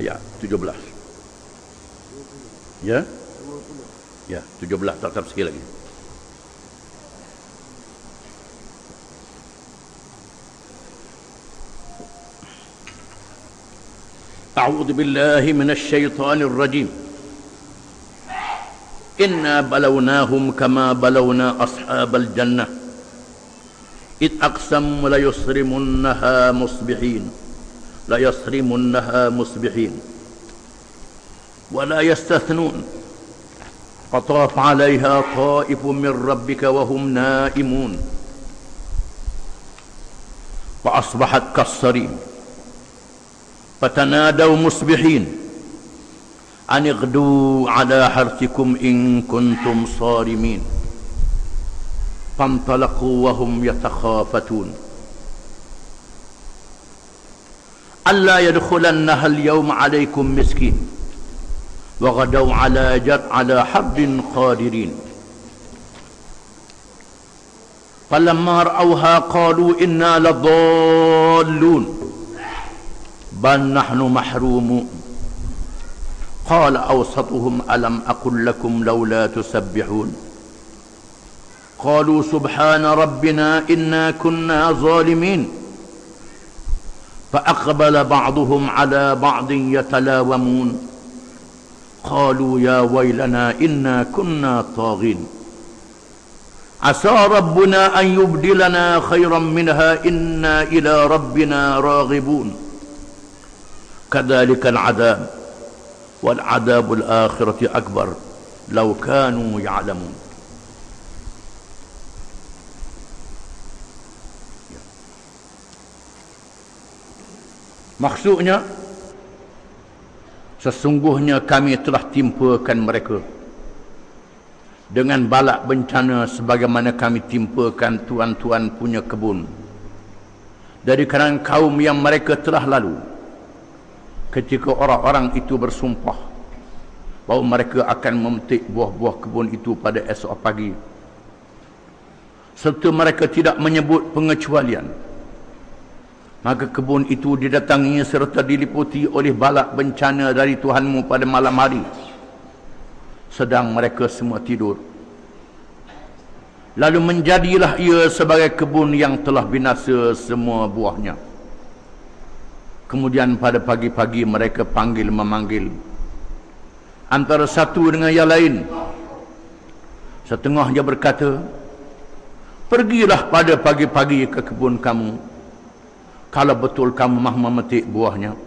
ayat 17. Ya? Ya, 17 tak sikit lagi. A'udzu billahi minasy syaithanir rajim. Inna balawnahum kama balawna ashabal jannah id aqsamu la yusrimunnaha musbihin wa la yastathnun qataf 'alayha ta'ifun min rabbika wa hum na'imun fa asbahat kas-sarim fatanadaw musbihin an ighdu 'ala harthikum in kuntum sarimin fantalaqu wa hum yatakhafatun alla yadkhulannaha al-yawma 'alaykum miskin wa ghadaw 'ala harbin qadirin falamma ra'awha qalu inna ladallun bal nahnu mahrumun qala awsatuhum alam aqul lakum laula tusabbihun qalu subhana rabbina inna kunna zalimin fa aqbala ba'duhum ala ba'din yatalawamun qalu ya waylana inna kunna taghin asa rabbuna an yubdilana khairan minha inna ila rabbina raghibun kadzalika al-'adab wal 'adabul akhirati akbar law kanu ya'lamun. Maksudnya, sesungguhnya kami telah timpakan mereka dengan balak bencana sebagaimana kami timpakan tuan-tuan punya kebun dari kalangan kaum yang mereka telah lalu, ketika orang-orang itu bersumpah bahawa mereka akan memetik buah-buah kebun itu pada esok pagi, serta mereka tidak menyebut pengecualian. Maka kebun itu didatanginya serta diliputi oleh balak bencana dari Tuhanmu pada malam hari, sedang mereka semua tidur. Lalu menjadilah ia sebagai kebun yang telah binasa semua buahnya. Kemudian pada pagi-pagi mereka panggil-memanggil antara satu dengan yang lain. Setengahnya berkata, pergilah pada pagi-pagi ke kebun kamu, kalau betul kamu mahu memetik buahnya.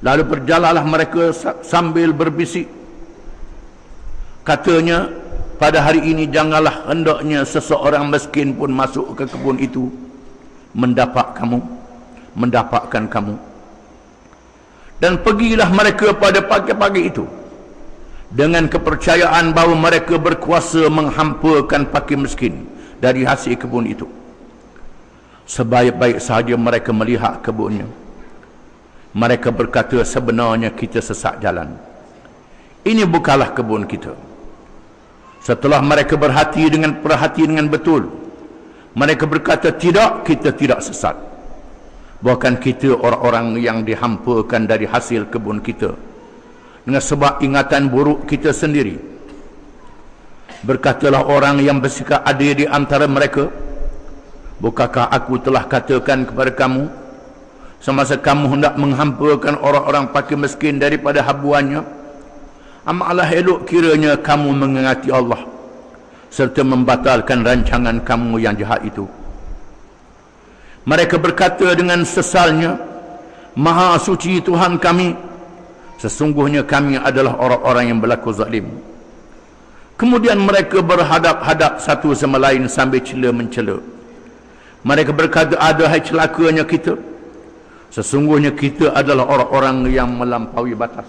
Lalu berjalanlah mereka sambil berbisik. Katanya, pada hari ini janganlah hendaknya seseorang miskin pun masuk ke kebun itu mendapatkan kamu. Dan pergilah mereka pada pagi-pagi itu dengan kepercayaan bahawa mereka berkuasa menghampakan fakir miskin dari hasil kebun itu. Sebaik-baik sahaja mereka melihat kebunnya, mereka berkata, sebenarnya kita sesat jalan. Ini bukanlah kebun kita. Setelah mereka perhati dengan betul, mereka berkata, tidak, kita tidak sesat. Bahkan kita orang-orang yang dihampakan dari hasil kebun kita dengan sebab ingatan buruk kita sendiri. Berkatalah orang yang bersikap adil di antara mereka, bukankah aku telah katakan kepada kamu semasa kamu hendak menghampakan orang-orang fakir miskin daripada habuannya, amalah elok kiranya kamu mengingati Allah serta membatalkan rancangan kamu yang jahat itu. Mereka berkata dengan sesalnya, Maha suci Tuhan kami, sesungguhnya kami adalah orang-orang yang berlaku zalim. Kemudian mereka berhadap-hadap satu sama lain sambil cela-mencela. Mereka berkata, adahai celakanya kita, sesungguhnya kita adalah orang-orang yang melampaui batas.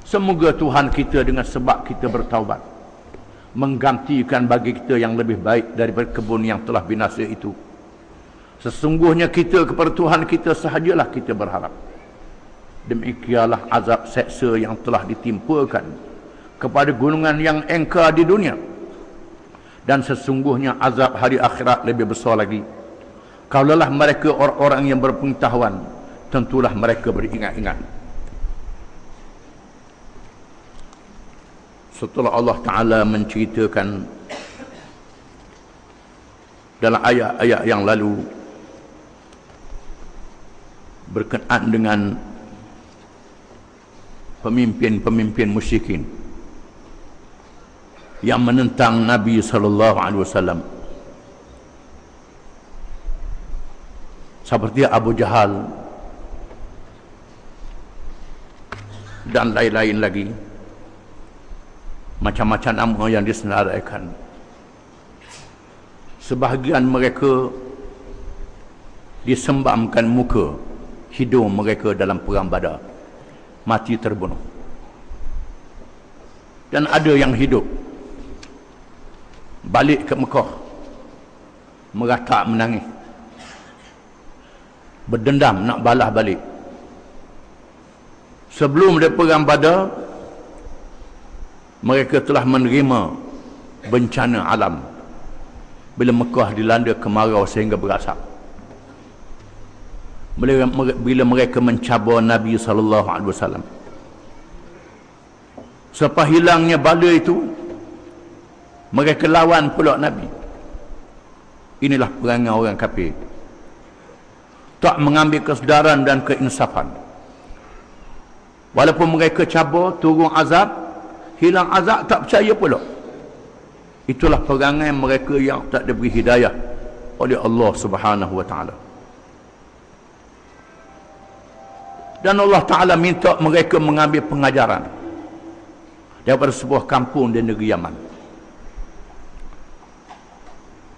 Semoga Tuhan kita dengan sebab kita bertaubat menggantikan bagi kita yang lebih baik daripada kebun yang telah binasa itu. Sesungguhnya kita kepada Tuhan kita sahajalah kita berharap. Demikianlah azab seksa yang telah ditimpakan kepada golongan yang engkar di dunia. Dan sesungguhnya azab hari akhirat lebih besar lagi. Kalaulah mereka orang-orang yang berpengetahuan tentulah mereka beringat-ingat. Setelah Allah Ta'ala menceritakan dalam ayat-ayat yang lalu berkenaan dengan pemimpin-pemimpin musyrikin yang menentang Nabi SAW, seperti Abu Jahal dan lain-lain lagi, macam-macam nama yang disenaraikan. Sebahagian mereka disembamkan muka, hidung mereka dalam perang Badar, mati terbunuh. Dan ada yang hidup, balik ke Mekah, meratak menangis, berdendam nak balas balik. Sebelum dia perang Badar, mereka telah menerima bencana alam bila Mekah dilanda kemarau sehingga berasap. Bila mereka mencabar Nabi SAW, selepas hilangnya bala itu, mereka lawan pula Nabi. Inilah perangai orang kafir, tak mengambil kesedaran dan keinsafan. Walaupun mereka cabar, turun azab, hilang azab, tak percaya pula. Itulah perangai mereka yang tak diberi hidayah oleh Allah Subhanahu wa Ta'ala. Dan Allah Ta'ala minta mereka mengambil pengajaran daripada sebuah kampung di negeri Yaman.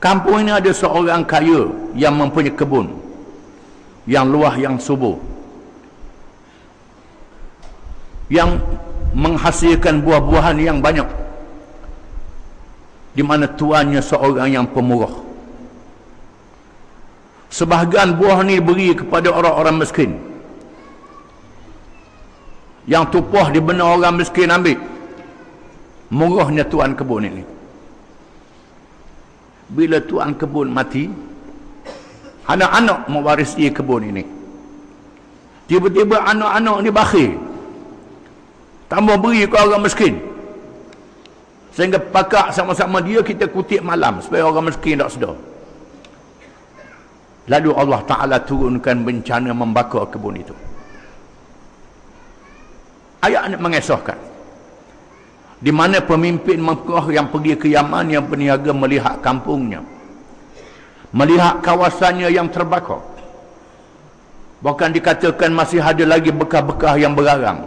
Kampung ini ada seorang kaya yang mempunyai kebun yang luas, yang subur, yang menghasilkan buah-buahan yang banyak, di mana tuannya seorang yang pemurah. Sebahagian buah ni beri kepada orang-orang miskin, yang tupuh di benar orang miskin ambil. Murahnya tuan kebun ini. Bila tuan kebun mati, anak-anak mewarisi kebun ini. Tiba-tiba anak-anak ni bakhil, tambah beri ke orang miskin, sehingga pakak sama-sama dia kita kutip malam supaya orang miskin tak sedar. Lalu Allah Ta'ala turunkan bencana membakar kebun itu. Ayat ini mengesahkan, di mana pemimpin Mekah yang pergi ke Yaman, yang berniaga melihat kampungnya, melihat kawasannya yang terbakar. Bahkan dikatakan masih ada lagi bekas-bekas yang berarang,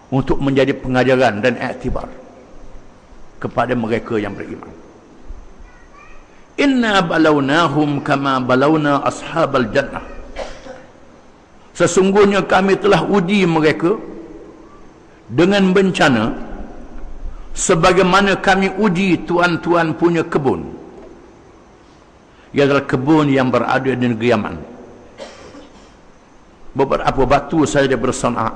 untuk menjadi pengajaran dan iktibar kepada mereka yang beriman. Inna balawnahum kama balawna ashabal jannah. Sesungguhnya kami telah uji mereka dengan bencana sebagaimana kami uji tuan-tuan punya kebun, ialah kebun yang berada di negeri Yaman. Beberapa batu saja bersana.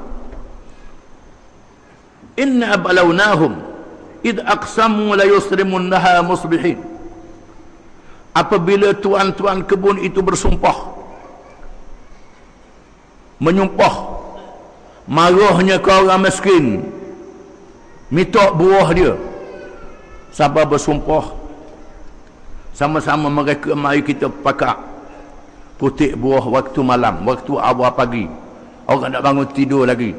Inna balawnahum id aqsamu la yusrimunnaha musbihin. Apabila tuan-tuan kebun itu bersumpah, menyumpah marahnya ke orang miskin, minta buah dia, sampai bersumpah sama-sama mereka, mari kita pakak putik buah waktu malam, waktu awal pagi, orang nak bangun tidur lagi,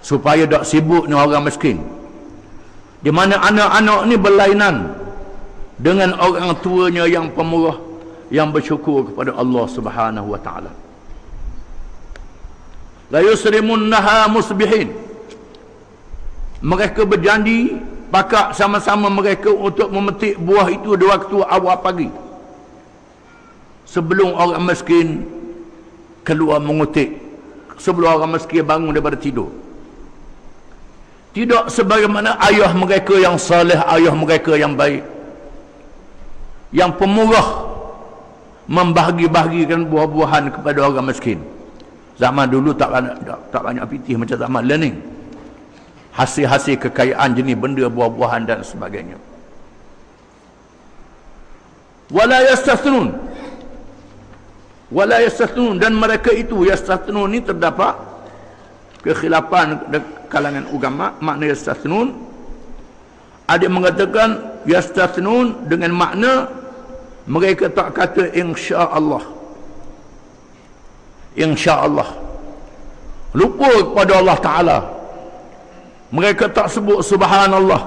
supaya tak sibuk ni orang miskin. Di mana anak-anak ni berlainan dengan orang tuanya yang pemurah, yang bersyukur kepada Allah Subhanahu wa Ta'ala. La yusrimunnaha musbihin. Mereka berjanji pakak sama-sama mereka untuk memetik buah itu di waktu awal pagi, sebelum orang miskin keluar mengutik, sebelum orang miskin bangun daripada tidur. Tidak sebagaimana ayah mereka yang saleh, ayah mereka yang baik, yang pemurah, membahagi-bahagikan buah-buahan kepada orang miskin. Zaman dulu tak banyak pitih macam zaman learning. Hasil-hasil kekayaan jenis benda, buah-buahan dan sebagainya. Wala yastathnun. wala yastathnun, dan mereka itu yastathnun ni terdapat kekhilafan kalangan ulama makna yastathnun. Ada yang mengatakan yastathnun dengan makna mereka tak kata insya-Allah. Insya-Allah. Lupa kepada Allah Taala. Mereka tak sebut subhanallah.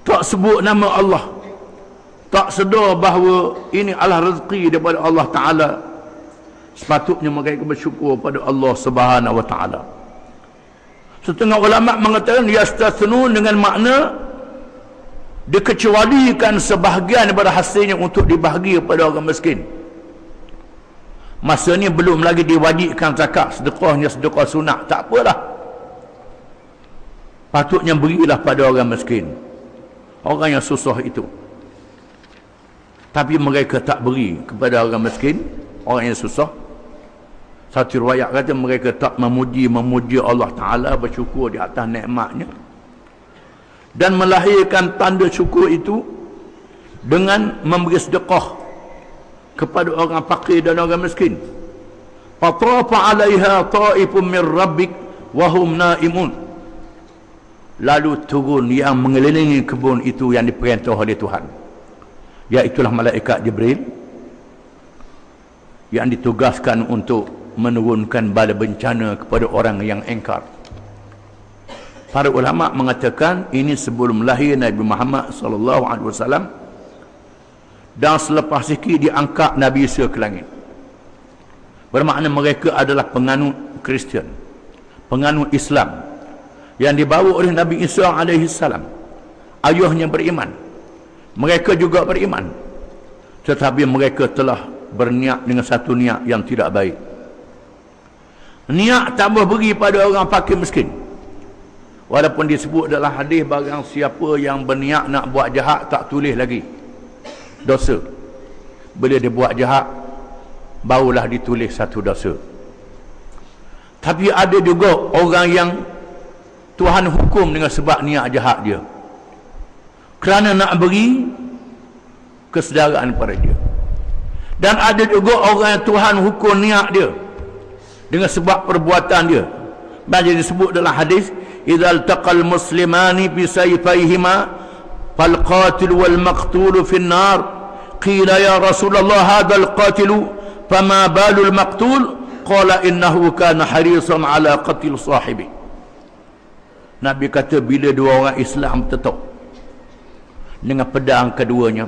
Tak sebut nama Allah. Tak sedar bahawa ini adalah rezeki daripada Allah Ta'ala. Sepatutnya mereka bersyukur pada Allah Subhanahu Wa Ta'ala. Setengah ulama mengatakan yastathnun dengan makna dikecualikan sebahagian daripada hasilnya untuk dibahagi kepada orang miskin. Masa ni belum lagi diwajibkan zakat, sedekahnya sedekah sunat, tak apalah. Patutnya berilah pada orang miskin, orang yang susah itu. Tapi mereka tak beri kepada orang miskin, orang yang susah. Satu riwayat kata mereka tak memuji Allah Ta'ala, bersyukur di atas nikmatnya, dan melahirkan tanda syukur itu dengan memberi sedekah kepada orang fakir dan orang miskin. Fatrafa 'alaiha ta'ifun min rabbik wa hum naimun. Lalu turun yang mengelilingi kebun itu yang diperintah oleh Tuhan, iaitulah malaikat Jibril yang ditugaskan untuk menurunkan bala bencana kepada orang yang engkar. Para ulama mengatakan ini sebelum lahir Nabi Muhammad sallallahu alaihi wasallam, dan selepas sikit diangkat Nabi Isa ke langit. Bermakna mereka adalah penganut Kristian, penganut Islam yang dibawa oleh Nabi Isa alaihi salam. Ayahnya beriman, mereka juga beriman, tetapi mereka telah berniat dengan satu niat yang tidak baik. Niat tambah beri pada orang fakir miskin. Walaupun disebut dalam hadis, barang siapa yang berniat nak buat jahat tak tulis lagi dosa. Bila dia buat jahat barulah ditulis satu dosa. Tapi ada juga orang yang Tuhan hukum dengan sebab niat jahat dia, kerana nak beri kesedaraan pada dia. Dan ada juga orang yang Tuhan hukum niat dia dengan sebab perbuatan dia. Macam disebut dalam hadis, idzal taqal muslimani bi sayfayhima fal qatil wal maqtul fi an-nar. Qila ya Rasulullah hadzal qatil fama balul maqtul? Qala innahu kana harisan ala qatl sahibi. Nabi kata bila dua orang Islam bertetap dengan pedang keduanya,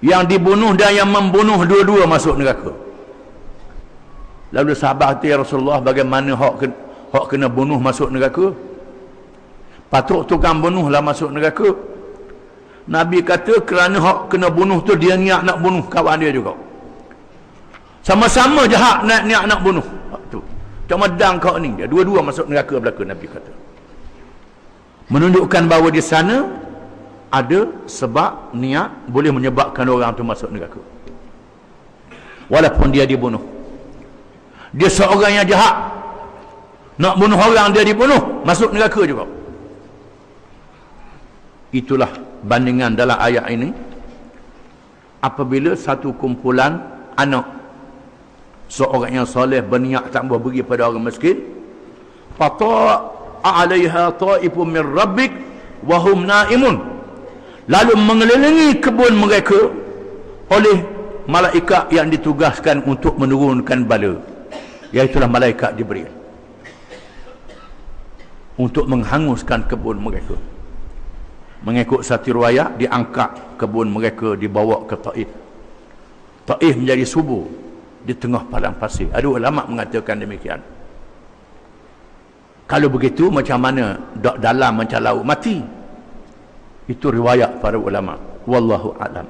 yang dibunuh dan yang membunuh dua-dua masuk neraka. Lalu sahabat kata, ya Rasulullah, bagaimana hak kena bunuh masuk neraka? Patut tukang bunuhlah masuk neraka. Nabi kata kerana hak kena bunuh tu dia niat nak bunuh kawan dia juga. Sama-sama jahat niat nak bunuh. Tu. Cuma dang kau ni dia dua-dua masuk neraka belaka, Nabi kata. Menunjukkan bahawa di sana ada sebab niat boleh menyebabkan orang tu masuk neraka. Walaupun dia dibunuh. Dia seorang yang jahat, nak bunuh orang, dia dibunuh, masuk neraka juga. Itulah bandingan dalam ayat ini. Apabila satu kumpulan anak seorang yang soleh berniat tak mau bagi pada orang miskin, fata'a 'alaiha ta'ifun min rabbik wa hum naimun, lalu mengelilingi kebun mereka oleh malaikat yang ditugaskan untuk menurunkan bala, iaitulah malaikat Jibril, untuk menghanguskan kebun mereka. Mengikut satu riwayat, diangkat kebun mereka, dibawa ke Taif. Taif menjadi subur di tengah padang pasir. Ada ulama mengatakan demikian. Kalau begitu macam mana dalam macam laut mati? Itu riwayat para ulama. Wallahu a'lam.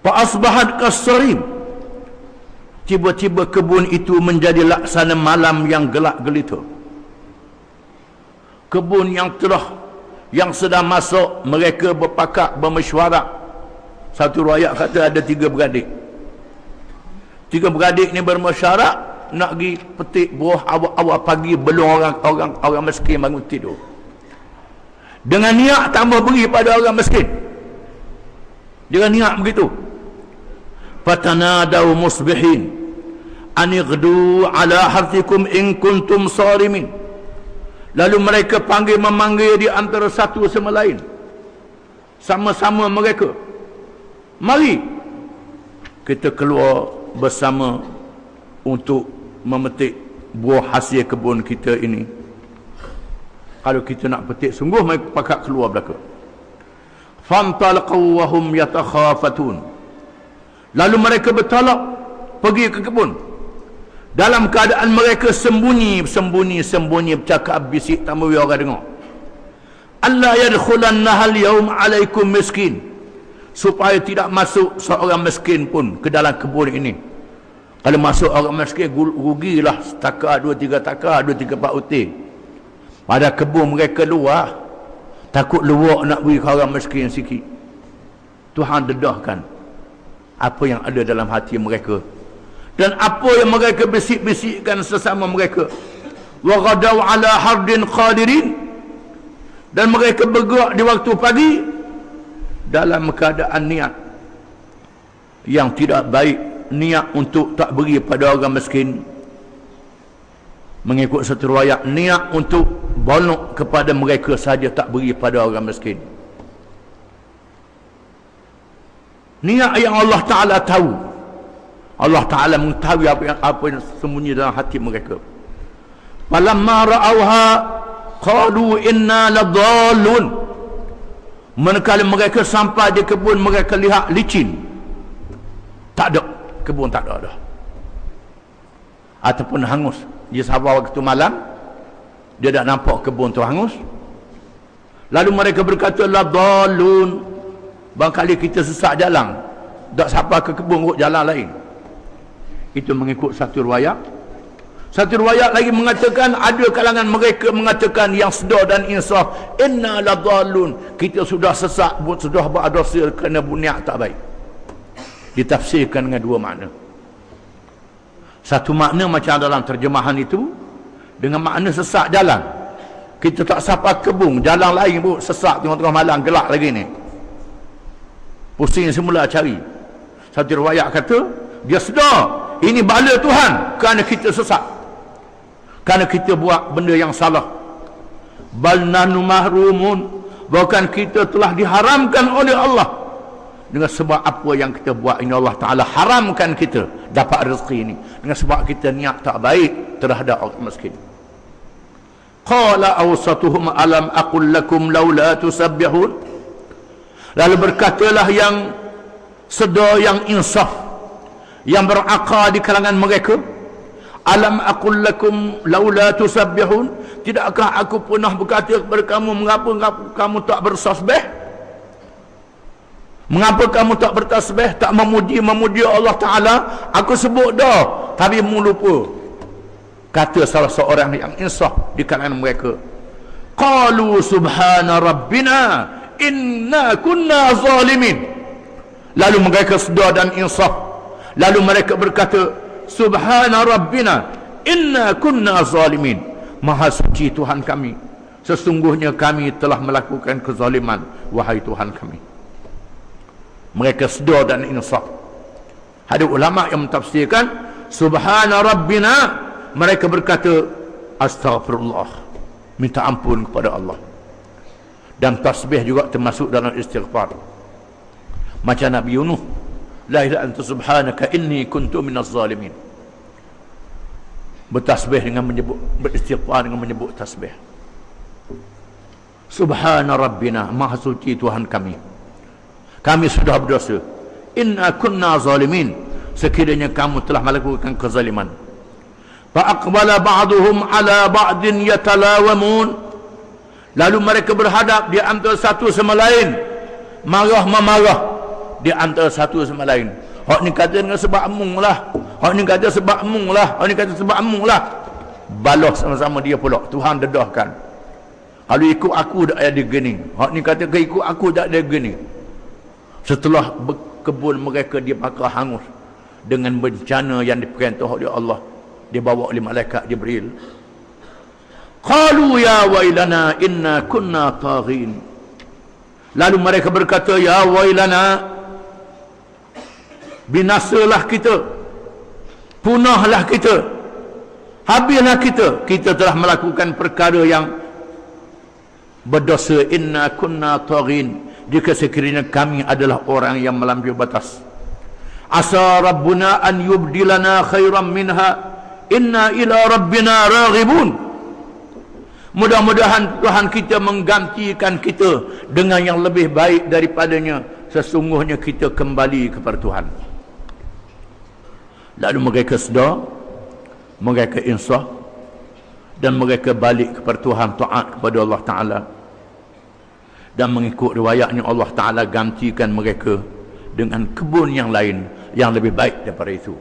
Fa asbahat kas-sarim. Tiba-tiba kebun itu menjadi laksana malam yang gelap gelita. Kebun yang sedang masuk, mereka berpakat, bermesyuarat. Satu riwayat kata ada 3 beradik. 3 beradik ni bermesyuarat nak pergi petik buah awal pagi belum orang miskin bangun tidur. Dengan niat tambah beri pada orang miskin. Dengan niat begitu. fatanadaw musbihin anighdu ala harthikum in kuntum sarimin. Lalu mereka memanggil di antara satu sama lain, sama-sama mereka, mari kita keluar bersama untuk memetik buah hasil kebun kita ini. Kalau kita nak petik sungguh, mereka pakat keluar belaka. Fantalaqaw wa hum yatakhafatun. Lalu mereka bertolak pergi ke kebun dalam keadaan mereka sembunyi bercakap bisik, tak mahu orang dengar. Allah yadkhulannaha al-yawm alaikum miskin, supaya tidak masuk seorang miskin pun ke dalam kebun ini. Kalau masuk orang miskin, rugilah takar 2-3 takar, 2-3 pak utir. Pada kebun mereka luar, takut luar nak beri ke orang miskin sikit. Tuhan dedahkan apa yang ada dalam hati mereka dan apa yang mereka bisik-bisikkan sesama mereka. Wa ghadaw ala hardin qadirin, dan mereka bergerak di waktu pagi dalam keadaan niat yang tidak baik, niat untuk tak beri pada orang miskin. Mengikut satu riwayat, niat untuk bonok kepada mereka saja, tak beri pada orang miskin. Niat yang Allah Ta'ala tahu. Allah Ta'ala mengetahui apa yang sembunyi dalam hati mereka. Falamma ra'awha qalu inna ladallun. Manakala mereka sampai di kebun, mereka lihat licin, tak ada, kebun tak ada dah, ataupun hangus. Dia sabar waktu malam, dia tak nampak kebun tu hangus. Lalu mereka berkata ladallun, barangkali kita sesat jalan, tak sampai ke kebun, ke jalan lain. Itu mengikut satu riwayat. Satu riwayat lagi mengatakan, ada kalangan mereka mengatakan yang sedar dan insaf, inna ladallun, kita sudah sesat, sudah buat dosa kerana niat tak baik. Ditafsirkan dengan dua makna. Satu makna macam dalam terjemahan itu, dengan makna sesat jalan. Kita tak sampai kebun, jalan lain pun sesat, tengah-tengah malam gelap lagi ni, pusing semula cari. Satu riwayat kata dia sedar ini bala Tuhan kerana kita sesat, kerana kita buat benda yang salah. Bal nahnu mahrumun, bahkan kita telah diharamkan oleh Allah dengan sebab apa yang kita buat ini. Allah Ta'ala haramkan kita dapat rezeki ini dengan sebab kita niat tak baik terhadap orang miskin. Qala awsatuhum alam aqul lakum laula tusabbihun. Lalu berkatalah yang sedar, yang insaf, yang berakal di kalangan mereka, alam aqul lakum laula tusabbihun, tidakkah aku pernah berkata kepada kamu, mengapa kamu tak bertasbih? Mengapa kamu tak bertasbih, tak memuji Allah Ta'ala? Aku sebut dah, tapi mu lupa. Kata salah seorang yang insaf di kalangan mereka, qalu subhana rabbina inna kunna zalimin. Lalu mereka sedar dan insaf. Lalu mereka berkata, subhana rabbina inna kunna zalimin, maha suci Tuhan kami, sesungguhnya kami telah melakukan kezaliman, wahai Tuhan kami. Mereka sedar dan insaf. Ada ulama yang mentafsirkan subhana rabbina, mereka berkata astaghfirullah, minta ampun kepada Allah. Dan tasbih juga termasuk dalam istighfar. Macam Nabi Yunus, la ilaha anta subhanaka inni kuntu minaz zalimin. Bertasbih dengan menyebut, beristighfar dengan menyebut tasbih. Subhana rabbina, maha suci Tuhan kami, kami sudah berdosa. Inna kunna zalimin, sekiranya kamu telah melakukan kezaliman. Fa aqbala ba'duhum ala ba'din yatalawamun. Lalu mereka berhadap di antara satu sama lain, marah-memarah di antara satu sama lain. Hak ni kata dengan sebab amung lah, hak ni kata sebab amung lah, hak ni kata sebab amung lah. Balas sama-sama dia pula. Tuhan dedahkan, kalau ikut aku tak ada gini, hak ni kata ikut aku tak ada gini. Setelah kebun mereka dibakar hangus dengan bencana yang diperintah oleh Allah, dibawa oleh malaikat Jibril. Qalu ya wailana inna kunna taghin. Lalu mereka berkata, ya wailana, binasalah kita, punahlah kita, habislah kita. Kita telah melakukan perkara yang berdosa. Inna kunna taghin, jika sekiranya kami adalah orang yang melampaui batas. Asa rabbuna an yubdilana khairan minha inna ila rabbina raghibun. Mudah-mudahan Tuhan kita menggantikan kita dengan yang lebih baik daripadanya. Sesungguhnya kita kembali kepada Tuhan. Lalu mereka sedar, mereka insaf, dan mereka balik kepada Tuhan, taat kepada Allah Ta'ala. Dan mengikut riwayatnya, Allah Ta'ala gantikan mereka dengan kebun yang lain yang lebih baik daripada itu.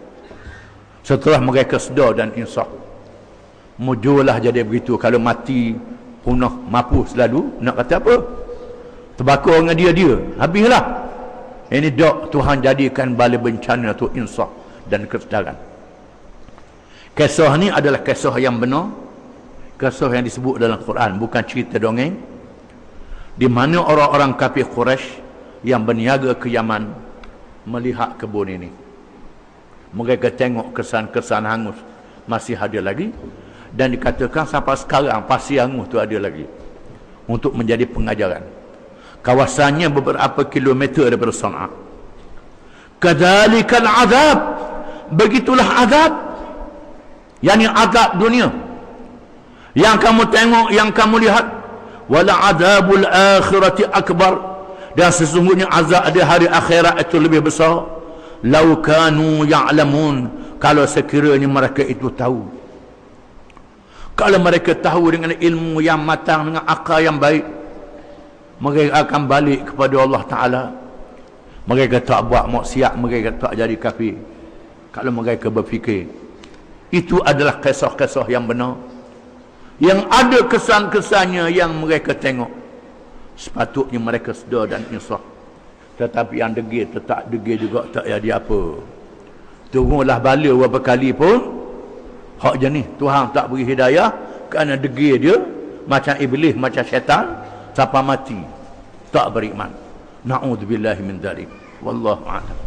Setelah mereka sedar dan insaf, mujurlah jadi begitu. Kalau mati punah mapu selalu, nak kata apa? Terbakar dengan dia habislah. Ini dok Tuhan jadikan bala bencana tu insaf dan kesedaran. Kisah ni adalah kisah yang benar, kisah yang disebut dalam Quran, bukan cerita dongeng. Di mana orang-orang kafir Quraisy yang berniaga ke Yaman melihat kebun ini. Mereka tengok kesan-kesan hangus masih ada lagi, dan dikatakan sampai sekarang pasir hangus tu ada lagi untuk menjadi pengajaran. Kawasannya beberapa kilometer daripada Sana'a. Kadzalikal azab, begitulah azab, yakni azab dunia yang kamu tengok, yang kamu lihat. Wala azabul akhirati akbar, dan sesungguhnya azab di hari akhirat itu lebih besar. Lau kanu ya'lamun, kalau sekiranya mereka itu tahu. Kalau mereka tahu dengan ilmu yang matang, dengan akal yang baik, mereka akan balik kepada Allah Ta'ala. Mereka tak buat maksiat, mereka tak jadi kafir. Kalau mereka berfikir, itu adalah kisah-kisah yang benar, yang ada kesan-kesannya yang mereka tengok. Sepatutnya mereka sedar dan insaf. Tetapi yang degil tetap degil juga, tak jadi apa. Tunggulah bala berapa kali pun hak jenis Tuhan tak beri hidayah, kerana degil dia macam iblis, macam syaitan, sampai mati tak beriman. Na'udzubillahi min dzalik. Wallahu a'lam.